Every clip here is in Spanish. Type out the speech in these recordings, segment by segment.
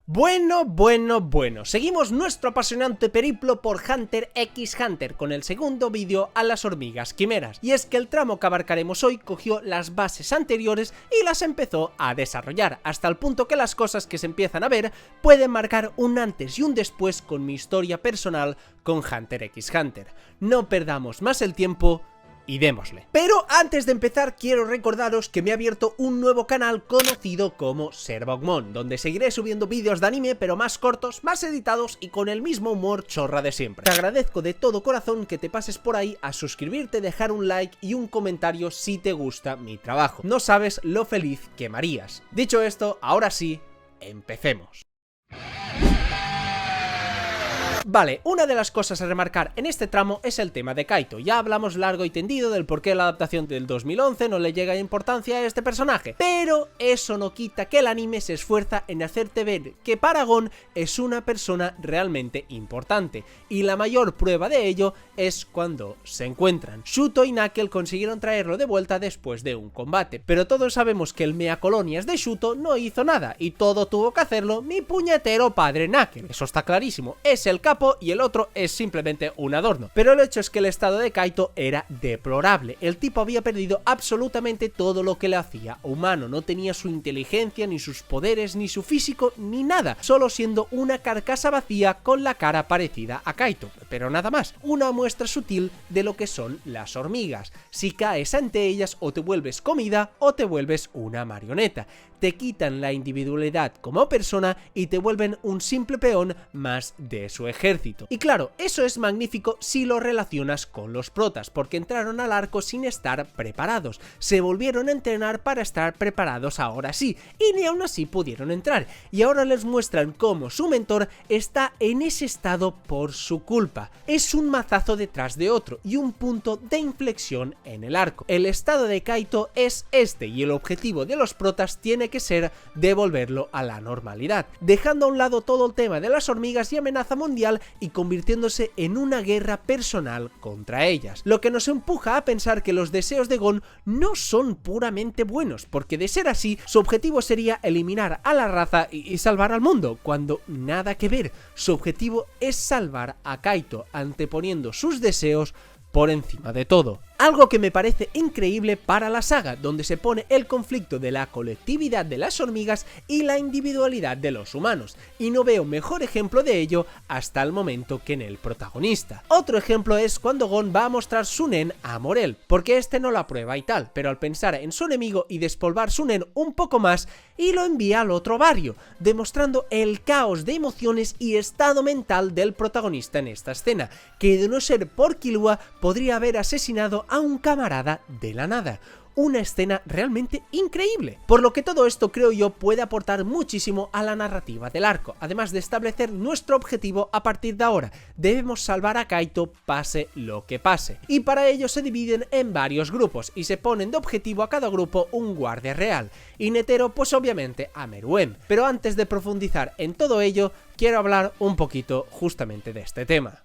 Bueno, seguimos nuestro apasionante periplo por Hunter x Hunter con el segundo vídeo a las hormigas quimeras, y es que el tramo que abarcaremos hoy cogió las bases anteriores y las empezó a desarrollar, hasta el punto que las cosas que se empiezan a ver pueden marcar un antes y un después con mi historia personal con Hunter x Hunter. No perdamos más el tiempo y démosle. Pero antes de empezar quiero recordaros que me he abierto un nuevo canal conocido como Servogmon, donde seguiré subiendo vídeos de anime pero más cortos, más editados y con el mismo humor chorra de siempre. Te agradezco de todo corazón que te pases por ahí a suscribirte, dejar un like y un comentario si te gusta mi trabajo. No sabes lo feliz que me harías. Dicho esto, ahora sí, empecemos. Vale, una de las cosas a remarcar en este tramo es el tema de Kaito. Ya hablamos largo y tendido del por qué la adaptación del 2011 no le llega importancia a este personaje, pero eso no quita que el anime se esfuerza en hacerte ver que para Gon es una persona realmente importante, y la mayor prueba de ello es cuando se encuentran. Shuto y Knuckle consiguieron traerlo de vuelta después de un combate, pero todos sabemos que el meacolonias de Shuto no hizo nada, y todo tuvo que hacerlo mi puñetero padre Knuckle. Eso está clarísimo, es el capo y el otro es simplemente un adorno. Pero el hecho es que el estado de Kaito era deplorable. El tipo había perdido absolutamente todo lo que le hacía humano. No tenía su inteligencia, ni sus poderes, ni su físico, ni nada. Solo siendo una carcasa vacía con la cara parecida a Kaito. Pero nada más. Una muestra sutil de lo que son las hormigas. Si caes ante ellas, o te vuelves comida o te vuelves una marioneta. Te quitan la individualidad como persona y te vuelven un simple peón más de su ejército. Y claro, eso es magnífico si lo relacionas con los protas, porque entraron al arco sin estar preparados. Se volvieron a entrenar para estar preparados ahora sí, y ni aún así pudieron entrar. Y ahora les muestran cómo su mentor está en ese estado por su culpa. Es un mazazo detrás de otro y un punto de inflexión en el arco. El estado de Kaito es este, y el objetivo de los protas tiene que ser devolverlo a la normalidad, dejando a un lado todo el tema de las hormigas y amenaza mundial y convirtiéndose en una guerra personal contra ellas, lo que nos empuja a pensar que los deseos de Gon no son puramente buenos, porque de ser así, su objetivo sería eliminar a la raza y salvar al mundo, cuando nada que ver. Su objetivo es salvar a Kaito, anteponiendo sus deseos por encima de todo. Algo que me parece increíble para la saga, donde se pone el conflicto de la colectividad de las hormigas y la individualidad de los humanos, y no veo mejor ejemplo de ello hasta el momento que en el protagonista. Otro ejemplo es cuando Gon va a mostrar su nen a Morel, porque este no la prueba y tal, pero al pensar en su enemigo y despolvar su nen un poco más, y lo envía al otro barrio, demostrando el caos de emociones y estado mental del protagonista en esta escena, que de no ser por Killua podría haber asesinado a un camarada de la nada. Una escena realmente increíble. Por lo que todo esto, creo yo, puede aportar muchísimo a la narrativa del arco, además de establecer nuestro objetivo a partir de ahora. Debemos salvar a Kaito pase lo que pase, y para ello se dividen en varios grupos y se ponen de objetivo a cada grupo un guardia real, y Netero pues obviamente a Meruem. Pero antes de profundizar en todo ello, quiero hablar un poquito justamente de este tema.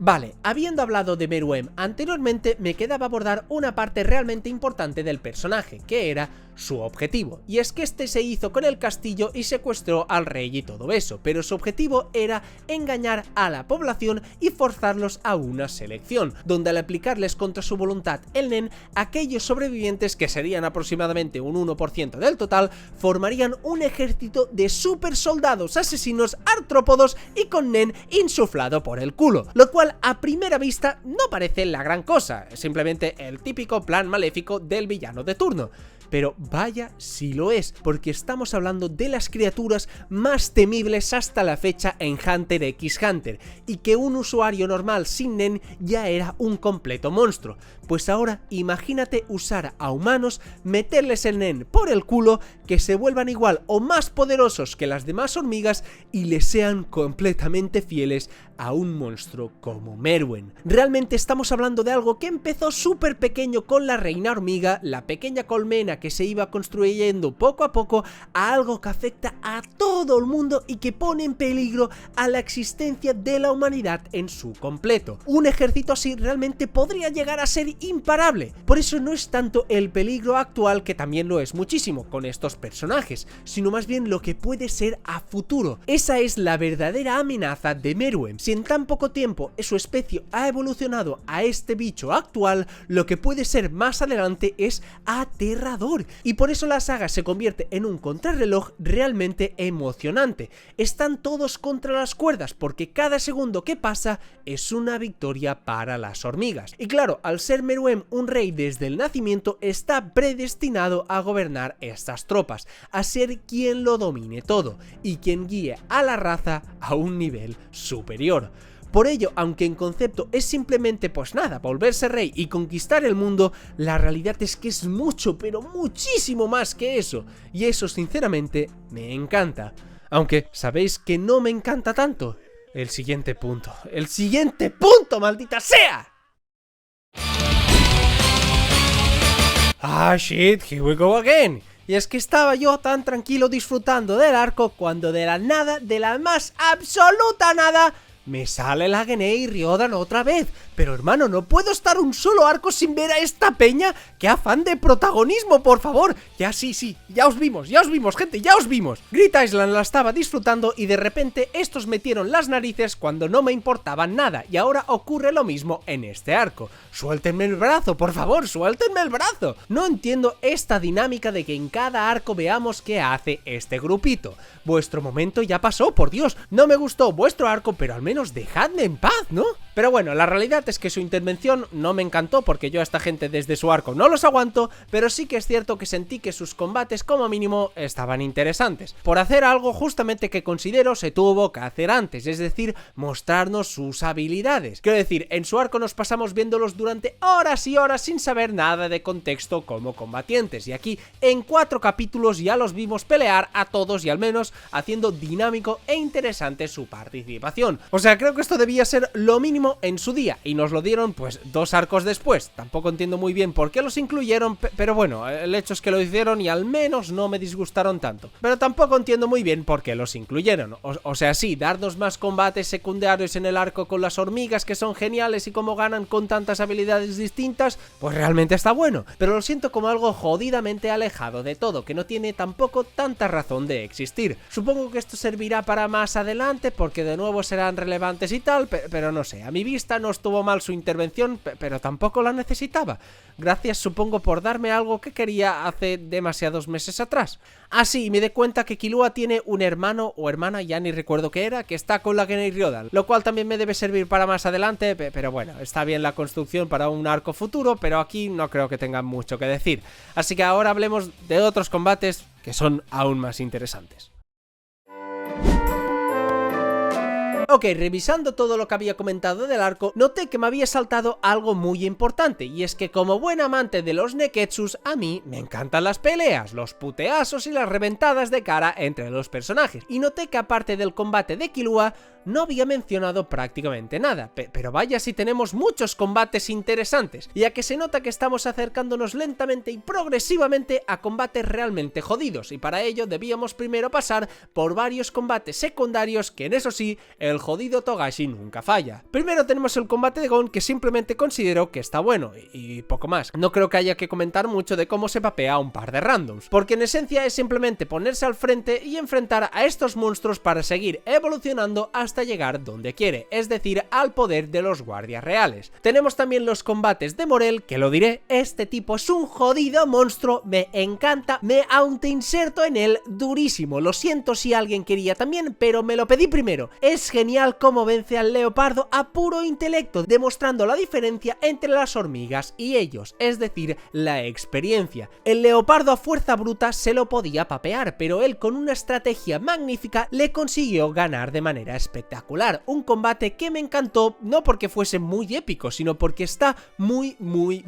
Vale, habiendo hablado de Meruem anteriormente, me quedaba abordar una parte realmente importante del personaje, que era su objetivo, y es que este se hizo con el castillo y secuestró al rey y todo eso, pero su objetivo era engañar a la población y forzarlos a una selección, donde al aplicarles contra su voluntad el nen, aquellos sobrevivientes, que serían aproximadamente un 1% del total, formarían un ejército de super soldados asesinos artrópodos y con nen insuflado por el culo, lo cual a primera vista no parece la gran cosa, simplemente el típico plan maléfico del villano de turno. Pero vaya si lo es, porque estamos hablando de las criaturas más temibles hasta la fecha en Hunter x Hunter, y que un usuario normal sin nen ya era un completo monstruo. Pues ahora imagínate usar a humanos, meterles el nen por el culo, que se vuelvan igual o más poderosos que las demás hormigas y les sean completamente fieles a un monstruo como Meruem. Realmente estamos hablando de algo que empezó súper pequeño con la reina hormiga, la pequeña colmena que se iba construyendo poco a poco a algo que afecta a todo el mundo y que pone en peligro a la existencia de la humanidad en su completo. Un ejército así realmente podría llegar a ser imparable. Por eso no es tanto el peligro actual, que también lo es muchísimo con estos personajes, sino más bien lo que puede ser a futuro. Esa es la verdadera amenaza de Meruem. Si en tan poco tiempo su especie ha evolucionado a este bicho actual, lo que puede ser más adelante es aterrador. Y por eso la saga se convierte en un contrarreloj realmente emocionante. Están todos contra las cuerdas porque cada segundo que pasa es una victoria para las hormigas. Y claro, al ser Meruem un rey desde el nacimiento, está predestinado a gobernar estas tropas, a ser quien lo domine todo y quien guíe a la raza a un nivel superior. Por ello, aunque en concepto es simplemente pues nada, volverse rey y conquistar el mundo, la realidad es que es mucho, pero muchísimo más que eso, y eso sinceramente me encanta. Aunque, ¿sabéis que no me encanta tanto? El siguiente punto, maldita sea. Ah, shit, here we go again. Y es que estaba yo tan tranquilo disfrutando del arco cuando de la nada, de la más absoluta nada, me sale la Gennei Ryodan otra vez. Pero hermano, no puedo estar un solo arco sin ver a esta peña. ¡Qué afán de protagonismo, por favor! Ya sí, ya os vimos, gente, ya os vimos. Grit Island la estaba disfrutando y de repente estos metieron las narices cuando no me importaban nada. Y ahora ocurre lo mismo en este arco. Suéltenme el brazo, por favor, suéltenme el brazo. No entiendo esta dinámica de que en cada arco veamos qué hace este grupito. Vuestro momento ya pasó, por Dios. No me gustó vuestro arco, pero al menos dejadme en paz, ¿no? Pero bueno, la realidad es que su intervención no me encantó porque yo a esta gente desde su arco no los aguanto, pero sí que es cierto que sentí que sus combates como mínimo estaban interesantes, por hacer algo justamente que considero se tuvo que hacer antes, es decir, mostrarnos sus habilidades. Quiero decir, en su arco nos pasamos viéndolos durante horas y horas sin saber nada de contexto como combatientes, y aquí en 4 capítulos ya los vimos pelear a todos y al menos haciendo dinámico e interesante su participación. O sea, creo que esto debía ser lo mínimo en su día, y nos lo dieron pues 2 arcos después. Tampoco entiendo muy bien por qué los incluyeron, pero bueno, el hecho es que lo hicieron y al menos no me disgustaron tanto. Pero tampoco entiendo muy bien por qué los incluyeron. O sea, sí, darnos más combates secundarios en el arco con las hormigas que son geniales y cómo ganan con tantas habilidades distintas, pues realmente está bueno, pero lo siento como algo jodidamente alejado de todo, que no tiene tampoco tanta razón de existir. Supongo que esto servirá para más adelante porque de nuevo serán relevantes y tal, pero no sé, a mi vista no estuvo mal su intervención, pero tampoco la necesitaba. Gracias, supongo, por darme algo que quería hace demasiados meses atrás. Ah, sí, me di cuenta que Killua tiene un hermano o hermana, ya ni recuerdo qué era, que está con la Gennei Ryodan, lo cual también me debe servir para más adelante, pero bueno, está bien la construcción para un arco futuro, pero aquí no creo que tengan mucho que decir. Así que ahora hablemos de otros combates que son aún más interesantes. Ok, revisando todo lo que había comentado del arco, noté que me había saltado algo muy importante, y es que como buen amante de los neketsus, a mí me encantan las peleas, los puteazos y las reventadas de cara entre los personajes, y noté que aparte del combate de Killua, no había mencionado prácticamente nada, pero vaya si tenemos muchos combates interesantes, ya que se nota que estamos acercándonos lentamente y progresivamente a combates realmente jodidos, y para ello debíamos primero pasar por varios combates secundarios que en eso sí, el jodido Togashi nunca falla. Primero tenemos el combate de Gon, que simplemente considero que está bueno, y poco más. No creo que haya que comentar mucho de cómo se papea a un par de randoms, porque en esencia es simplemente ponerse al frente y enfrentar a estos monstruos para seguir evolucionando hasta llegar donde quiere, es decir, al poder de los guardias reales. Tenemos también los combates de Morel, que lo diré, este tipo es un jodido monstruo, me encanta, me autoinserto en él durísimo, lo siento si alguien quería también, pero me lo pedí primero. Es genial cómo vence al leopardo a puro intelecto, demostrando la diferencia entre las hormigas y ellos, es decir, la experiencia. El leopardo a fuerza bruta se lo podía papear, pero él con una estrategia magnífica le consiguió ganar de manera espectacular. Un combate que me encantó, no porque fuese muy épico, sino porque está muy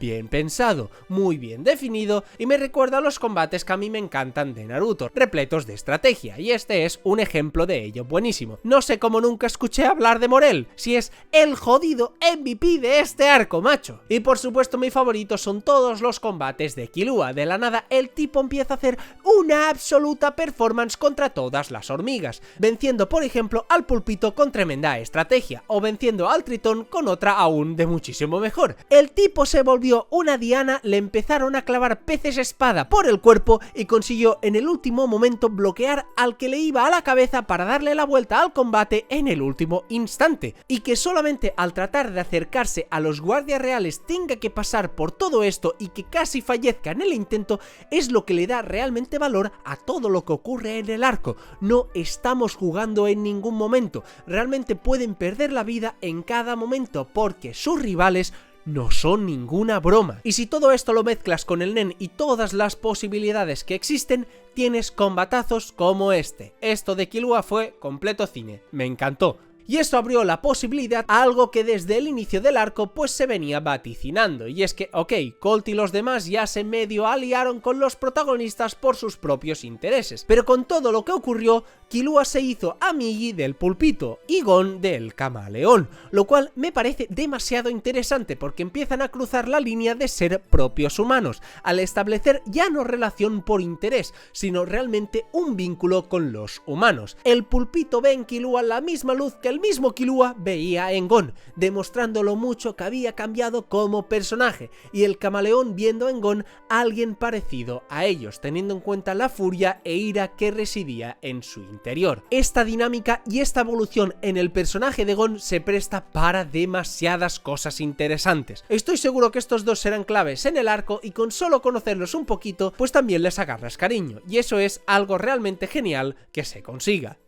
bien pensado, muy bien definido, y me recuerda a los combates que a mí me encantan de Naruto, repletos de estrategia, y este es un ejemplo de ello buenísimo. No sé cómo nunca nunca escuché hablar de Morel, si es el jodido MVP de este arco, macho. Y por supuesto mi favorito son todos los combates de Killua. De la nada el tipo empieza a hacer una absoluta performance contra todas las hormigas, venciendo por ejemplo al pulpito con tremenda estrategia, o venciendo al tritón con otra aún de muchísimo mejor. El tipo se volvió una diana, le empezaron a clavar peces espada por el cuerpo y consiguió en el último momento bloquear al que le iba a la cabeza para darle la vuelta al combate en el último instante, y que solamente al tratar de acercarse a los guardias reales tenga que pasar por todo esto y que casi fallezca en el intento es lo que le da realmente valor a todo lo que ocurre en el arco. No estamos jugando en ningún momento, realmente pueden perder la vida en cada momento porque sus rivales no son ninguna broma. Y si todo esto lo mezclas con el Nen y todas las posibilidades que existen, tienes combatazos como este. Esto de Killua fue completo cine, me encantó. Y esto abrió la posibilidad a algo que desde el inicio del arco pues se venía vaticinando, y es que, ok, Colt y los demás ya se medio aliaron con los protagonistas por sus propios intereses, pero con todo lo que ocurrió, Killua se hizo amigui del pulpito y Gon del camaleón, lo cual me parece demasiado interesante porque empiezan a cruzar la línea de ser propios humanos, al establecer ya no relación por interés, sino realmente un vínculo con los humanos. El pulpito ve en Killua la misma luz que el mismo Killua veía en Gon, demostrando lo mucho que había cambiado como personaje, y el camaleón viendo en Gon a alguien parecido a ellos, teniendo en cuenta la furia e ira que residía en su interior. Esta dinámica y esta evolución en el personaje de Gon se presta para demasiadas cosas interesantes. Estoy seguro que estos dos serán claves en el arco y con solo conocerlos un poquito, pues también les agarras cariño, y eso es algo realmente genial que se consiga.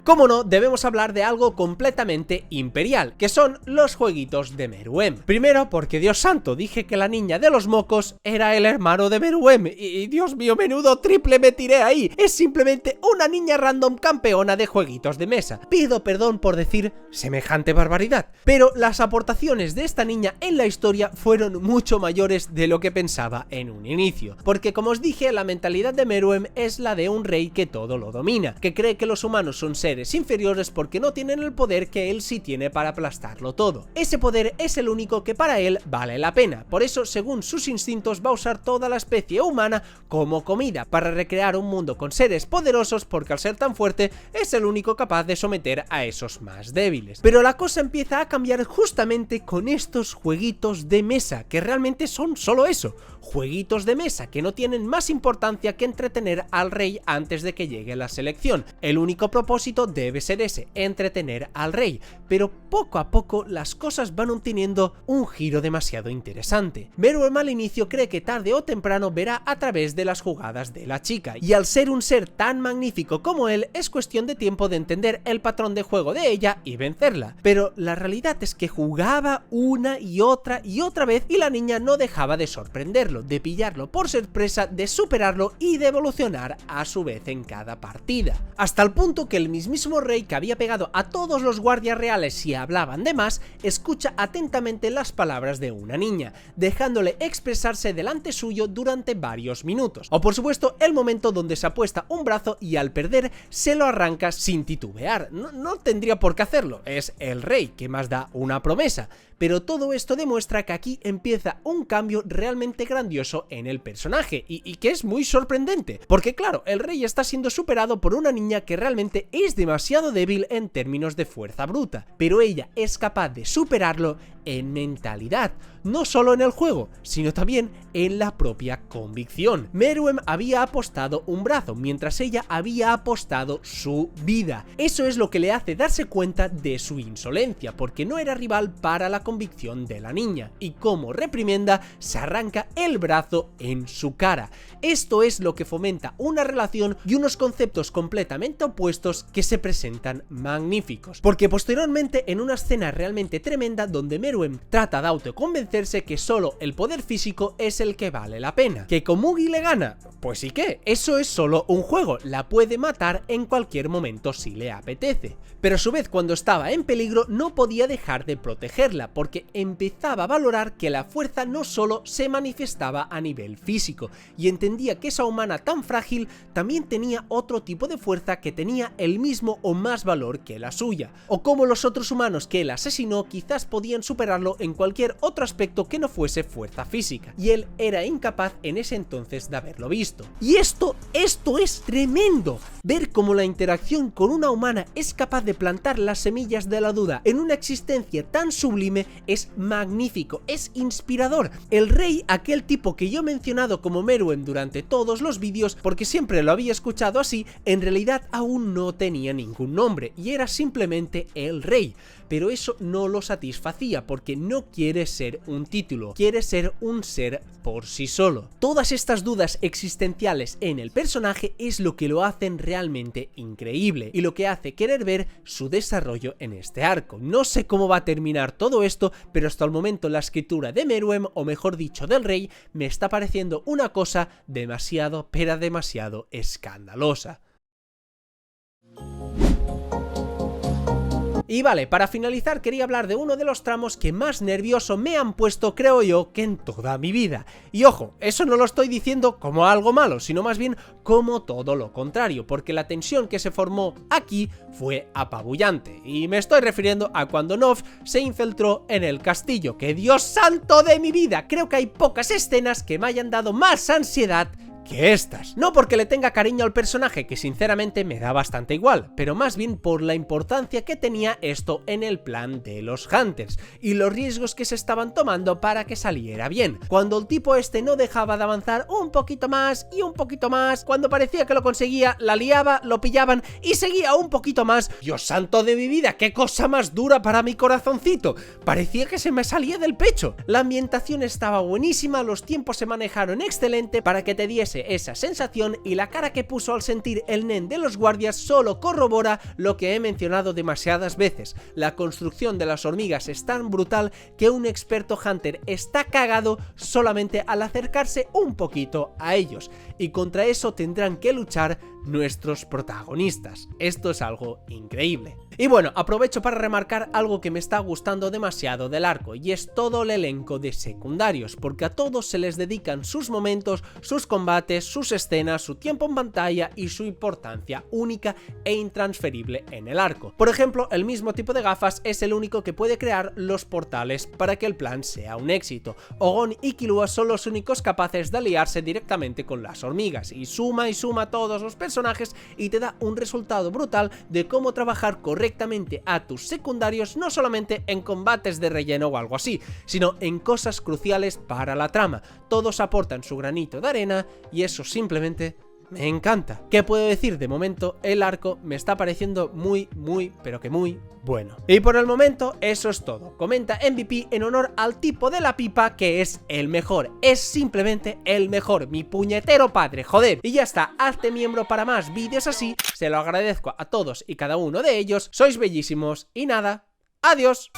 Como no, debemos hablar de algo completamente imperial, que son los jueguitos de Meruem. Primero, porque Dios santo, dije que la niña de los mocos era el hermano de Meruem, y Dios mío, menudo triple me tiré ahí. Es simplemente una niña random campeona de jueguitos de mesa. Pido perdón por decir semejante barbaridad, pero las aportaciones de esta niña en la historia fueron mucho mayores de lo que pensaba en un inicio, porque como os dije, la mentalidad de Meruem es la de un rey que todo lo domina, que cree que los humanos son seres inferiores porque no tienen el poder que él sí tiene para aplastarlo todo. Ese poder es el único que para él vale la pena, por eso según sus instintos va a usar toda la especie humana como comida para recrear un mundo con seres poderosos, porque al ser tan fuerte es el único capaz de someter a esos más débiles. Pero la cosa empieza a cambiar justamente con estos jueguitos de mesa, que realmente son solo eso, jueguitos de mesa que no tienen más importancia que entretener al rey antes de que llegue la selección. El único propósito debe ser ese, entretener al rey, pero poco a poco las cosas van obteniendo un giro demasiado interesante. Meruem al inicio cree que tarde o temprano verá a través de las jugadas de la chica, y al ser un ser tan magnífico como él, es cuestión de tiempo de entender el patrón de juego de ella y vencerla. Pero la realidad es que jugaba una y otra vez y la niña no dejaba de sorprenderlo, de pillarlo por sorpresa, de superarlo y de evolucionar a su vez en cada partida. Hasta el punto que el mismísimo rey, que había pegado a todos los guardias reales si hablaban de más, escucha atentamente las palabras de una niña, dejándole expresarse delante suyo durante varios minutos. O por supuesto el momento donde se apuesta un brazo y al perder se lo arranca sin titubear. No tendría por qué hacerlo, es el rey, que más da una promesa. Pero todo esto demuestra que aquí empieza un cambio realmente grandioso en el personaje y que es muy sorprendente, porque claro, el rey está siendo superado por una niña que realmente es demasiado débil en términos de fuerza bruta, pero ella es capaz de superarlo en mentalidad, no solo en el juego, sino también en la propia convicción. Meruem había apostado un brazo, mientras ella había apostado su vida. Eso es lo que le hace darse cuenta de su insolencia, porque no era rival para la convicción de la niña, y como reprimenda se arranca el brazo en su cara. Esto es lo que fomenta una relación y unos conceptos completamente opuestos que se presentan magníficos, porque posteriormente en una escena realmente tremenda donde Meruem trata de autoconvencerse convencerse que solo el poder físico es el que vale la pena. ¿Que Komugi le gana? Pues sí que, eso es solo un juego, la puede matar en cualquier momento si le apetece. Pero a su vez, cuando estaba en peligro no podía dejar de protegerla, porque empezaba a valorar que la fuerza no solo se manifestaba a nivel físico, y entendía que esa humana tan frágil también tenía otro tipo de fuerza que tenía el mismo o más valor que la suya, o como los otros humanos que él asesinó quizás podían superarlo en cualquier otro aspecto que no fuese fuerza física, y él era incapaz en ese entonces de haberlo visto. Y esto es tremendo, ver cómo la interacción con una humana es capaz de plantar las semillas de la duda en una existencia tan sublime es magnífico, es inspirador. El rey, aquel tipo que yo he mencionado como Meruem durante todos los vídeos porque siempre lo había escuchado así, en realidad aún no tenía ningún nombre y era simplemente el rey. Pero eso no lo satisfacía porque no quiere ser un título, quiere ser un ser por sí solo. Todas estas dudas existenciales en el personaje es lo que lo hacen realmente increíble y lo que hace querer ver su desarrollo en este arco. No sé cómo va a terminar todo esto, pero hasta el momento la escritura de Meruem, o mejor dicho del rey, me está pareciendo una cosa demasiado, pero demasiado escandalosa. Y vale, para finalizar quería hablar de uno de los tramos que más nervioso me han puesto, creo yo, que en toda mi vida. Y ojo, eso no lo estoy diciendo como algo malo, sino más bien como todo lo contrario, porque la tensión que se formó aquí fue apabullante. Y me estoy refiriendo a cuando Nov se infiltró en el castillo, que Dios santo de mi vida, creo que hay pocas escenas que me hayan dado más ansiedad que estas. No porque le tenga cariño al personaje, que sinceramente me da bastante igual, pero más bien por la importancia que tenía esto en el plan de los Hunters y los riesgos que se estaban tomando para que saliera bien. Cuando el tipo este no dejaba de avanzar un poquito más y un poquito más, cuando parecía que lo conseguía, la liaba, lo pillaban y seguía un poquito más. Dios santo de mi vida, qué cosa más dura para mi corazoncito. Parecía que se me salía del pecho. La ambientación estaba buenísima, los tiempos se manejaron excelente para que te diese esa sensación, y la cara que puso al sentir el nen de los guardias solo corrobora lo que he mencionado demasiadas veces. La construcción de las hormigas es tan brutal que un experto hunter está cagado solamente al acercarse un poquito a ellos, y contra eso tendrán que luchar nuestros protagonistas. Esto es algo increíble. Y bueno, aprovecho para remarcar algo que me está gustando demasiado del arco, y es todo el elenco de secundarios, porque a todos se les dedican sus momentos, sus combates, sus escenas, su tiempo en pantalla y su importancia única e intransferible en el arco. Por ejemplo, el mismo tipo de gafas es el único que puede crear los portales para que el plan sea un éxito. Ogon y Killua son los únicos capaces de aliarse directamente con las hormigas, y suma todos los personajes y te da un resultado brutal de cómo trabajar correctamente a tus secundarios, no solamente en combates de relleno o algo así, sino en cosas cruciales para la trama. Todos aportan su granito de arena y eso simplemente me encanta. ¿Qué puedo decir? De momento el arco me está pareciendo muy, pero que muy bueno. Y por el momento eso es todo. Comenta MVP en honor al tipo de la pipa, que es el mejor. Es simplemente el mejor, mi puñetero padre, joder. Y ya está, hazte miembro para más vídeos así. Se lo agradezco a todos y cada uno de ellos. Sois bellísimos y nada, adiós.